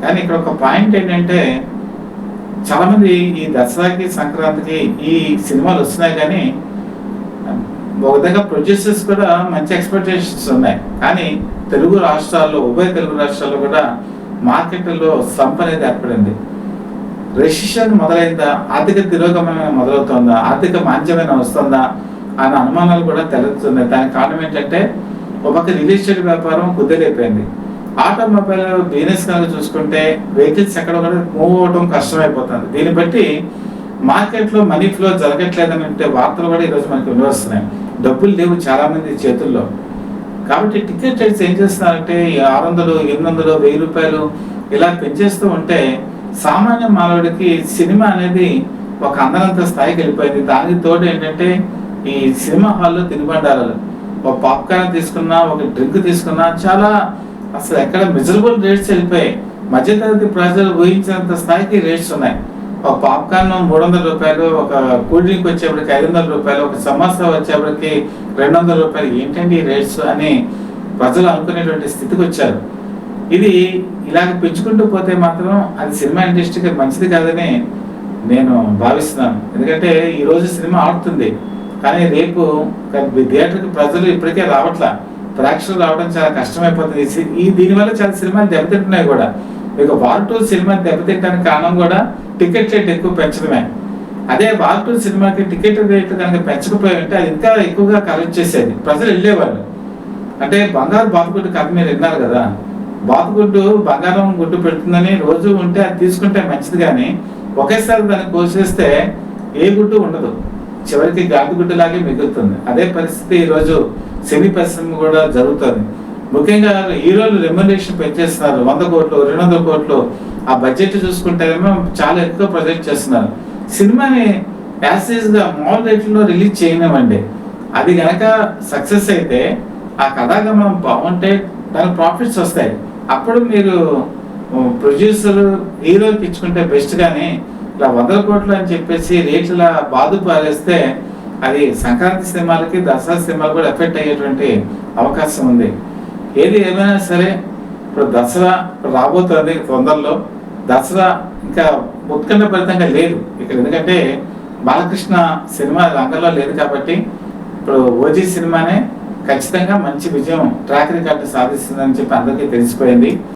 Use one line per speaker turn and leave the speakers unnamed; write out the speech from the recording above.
కానీ ఇక్కడ ఒక పాయింట్ ఏంటంటే చాలామంది ఈ దసరాకి సంక్రాంతికి ఈ సినిమాలు వస్తున్నాయి కానీ ఒక విధంగా ప్రొడ్యూసర్స్ కూడా మంచి ఎక్స్పెక్టేషన్స్ ఉన్నాయి. కానీ తెలుగు రాష్ట్రాల్లో, ఉభయ తెలుగు రాష్ట్రాల్లో కూడా మార్కెట్లో స్లంప్ అనేది ఏర్పడింది. రెసిషన్ మొదలైందా, ఆర్థిక తిరోగమనం మొదలవుతుందా, ఆర్థిక మాంద్యమైన వస్తుందా అన్న అనుమానాలు కూడా తెలుస్తున్నాయి. దానికి కారణం ఏంటంటే ఒక రియల్ ఎస్టేట్ వ్యాపారం కుదిరైపోయింది. ఆటోమొబైల్ బిజినెస్ కనుక చూసుకుంటే వెహికల్స్ ఎక్కడ కూడా మూవ్ అవడం కష్టమైపోతుంది. దీన్ని బట్టి మార్కెట్లో మనీ ఫ్లో జరగట్లేదని అంటే వార్తలు కూడా ఈరోజు మనకి వినిపిస్తున్నాయి. డబ్బులు లేవు చాలా మంది చేతుల్లో. కాబట్టి టికెట్ రేట్స్ ఏం చేస్తున్నారంటే 600, 800, 1000 రూపాయలు ఇలా పెంచేస్తూ ఉంటే సామాన్య మానవుడికి సినిమా అనేది ఒక అందనంత స్థాయికి వెళ్ళిపోయింది. దానికి తోడు ఏంటంటే ఈ సినిమా హాల్లో తినుబండారాలు, ఒక పాప్కార్న్ తీసుకున్నా, ఒక డ్రింక్ తీసుకున్నా చాలా అసలు ఎక్కడ మిజరబుల్ రేట్స్ వెళ్ళిపోయాయి. మధ్యతరగతి ప్రజలు ఊహించినంత స్థాయికి రేట్స్ ఉన్నాయి. ఒక పాప్కార్న్ 300 రూపాయలు, ఒక కూల్ డ్రింక్ వచ్చేప్పటికి 500 రూపాయలు, ఒక సమోసా వచ్చేప్పటికి 200 రూపాయలు. ఏంటండి ఈ రేట్స్ అని ప్రజలు అనుకునేటువంటి స్థితికి వచ్చారు. ఇది ఇలాగ పెంచుకుంటూ పోతే మాత్రం అది సినిమా ఇండస్ట్రీకి మంచిది కాదని నేను భావిస్తున్నాను. ఎందుకంటే ఈరోజు సినిమా ఆడుతుంది కానీ రేపు థియేటర్కి ప్రజలు ఇప్పటికే రావట్లా, ప్రేక్షకులు రావడం చాలా కష్టమైపోతుంది. దీనివల్ల చాలా సినిమాలు దెబ్బతింటున్నాయి కూడా. ఇక వార్ 2 సినిమా దెబ్బతింటానికి కారణం కూడా టికెట్ రేట్ ఎక్కువ పెంచడమే. అదే వార్ 2 సినిమాకి టికెట్ రేట్ కనుక పెంచకపోయి ఉంటే అది ఇంకా ఎక్కువగా కలెక్ట్ చేసేది, ప్రజలు వెళ్ళేవాళ్ళు. అంటే బంగారు బాతుగుడ్డు కథ మీరు విన్నారు కదా, బాతుగుడ్డు బంగారం గుడ్డు పెడుతుందని రోజు ఉంటే అది తీసుకుంటే మంచిది, కానీ ఒకేసారి దాన్ని కోసేస్తే ఏ గుడ్డు ఉండదు, చివరికి గాడి గుడ్డులాగే మిగులుతుంది. అదే పరిస్థితి ఈరోజు సినీ పరిశ్రమ కూడా జరుగుతుంది. ముఖ్యంగా హీరోలు రెమ్యునరేషన్ పెంచేస్తున్నారు. 100 కోట్లు, 200 కోట్లు. ఆ బడ్జెట్ చూసుకుంటేనేమో చాలా ఎక్కువ ప్రొజెక్ట్ చేస్తున్నారు. సినిమాని యాసిడ్గా మాల్ రేట్లో రిలీజ్ చేయనివ్వండి. అది కనుక సక్సెస్ అయితే, ఆ కథాగమనం బాగుంటే దానికి ప్రాఫిట్స్ వస్తాయి. అప్పుడు మీరు ప్రొడ్యూసర్ హీరోకి ఇచ్చుకుంటే బెస్ట్. కానీ ఇలా 100 కోట్లు అని చెప్పేసి రేట్ల బాధ పారేస్తే అది సంక్రాంతి సినిమాలకి, దసరా సినిమాలు కూడా ఎఫెక్ట్ అయ్యేటువంటి అవకాశం ఉంది. ఏది ఏమైనా సరే ఇప్పుడు దసరా రాబోతుంది తొందరలో. దసరా ఇంకా ఉత్కంఠభరితంగా లేదు ఇక్కడ, ఎందుకంటే బాలకృష్ణ సినిమా రంగంలో లేదు కాబట్టి ఇప్పుడు ఓజీ సినిమానే ఖచ్చితంగా మంచి విజయం, ట్రాక్ రికార్డు సాధిస్తుందని చెప్పి అందరికీ తెలిసిపోయింది.